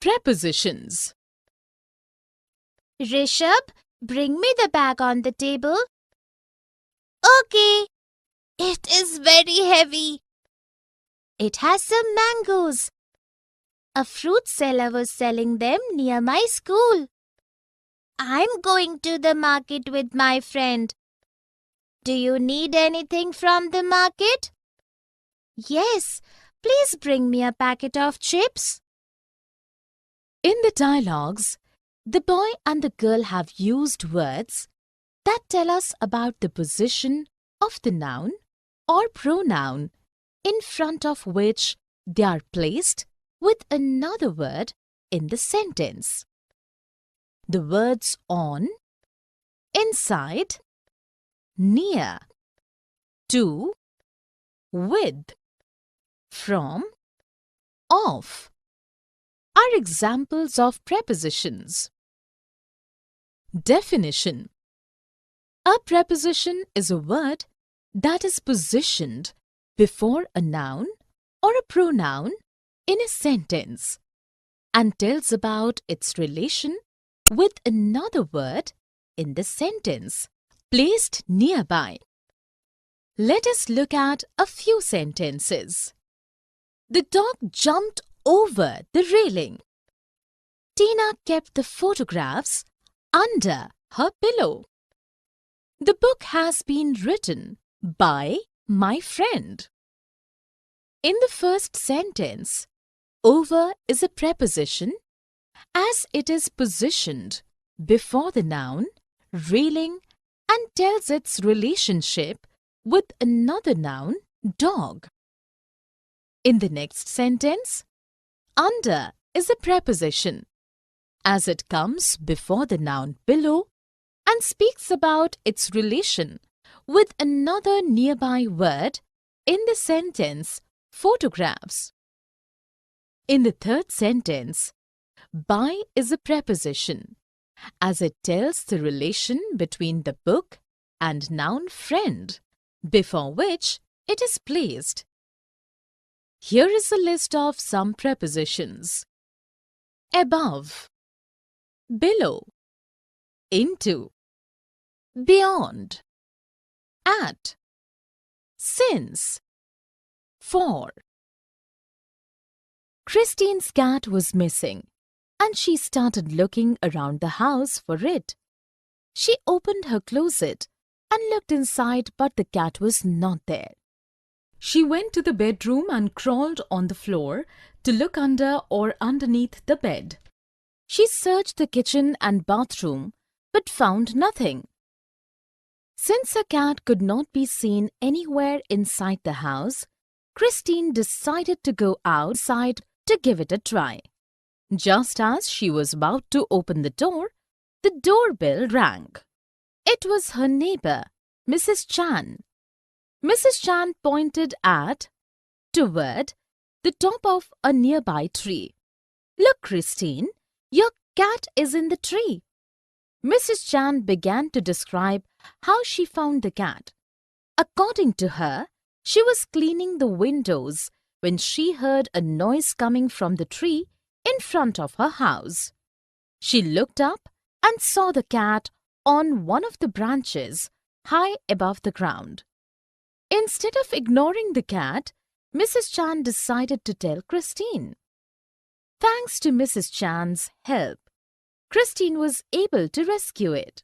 Prepositions. Rishabh, bring me the bag on the table. Okay. It is very heavy. It has some mangoes. A fruit seller was selling them near my school. I'm going to the market with my friend. Do you need anything from the market? Yes, please bring me a packet of chips. In the dialogues, the boy and the girl have used words that tell us about the position of the noun or pronoun in front of which they are placed with another word in the sentence. The words on, inside, near, to, with, from, of are examples of prepositions. Definition. A preposition is a word that is positioned before a noun or a pronoun in a sentence and tells about its relation with another word in the sentence placed nearby. Let us look at a few sentences. The dog jumped over the railing. Tina kept the photographs under her pillow. The book has been written by my friend. In the first sentence, over is a preposition as it is positioned before the noun, railing, and tells its relationship with another noun, dog. In the next sentence, under is a preposition as it comes before the noun pillow and speaks about its relation with another nearby word in the sentence photographs. In the third sentence, by is a preposition as it tells the relation between the book and noun friend before which it is placed. Here is a list of some prepositions. Above, below, into, beyond, at, since, for. Christine's cat was missing, and she started looking around the house for it. She opened her closet and looked inside, but the cat was not there. She went to the bedroom and crawled on the floor to look under or underneath the bed. She searched the kitchen and bathroom but found nothing. Since her cat could not be seen anywhere inside the house, Christine decided to go outside to give it a try. Just as she was about to open the doorbell rang. It was her neighbor, Mrs. Chan. Mrs. Chan pointed toward the top of a nearby tree. Look, Christine, your cat is in the tree. Mrs. Chan began to describe how she found the cat. According to her, she was cleaning the windows when she heard a noise coming from the tree in front of her house. She looked up and saw the cat on one of the branches high above the ground. Instead of ignoring the cat, Mrs. Chan decided to tell Christine. Thanks to Mrs. Chan's help, Christine was able to rescue it.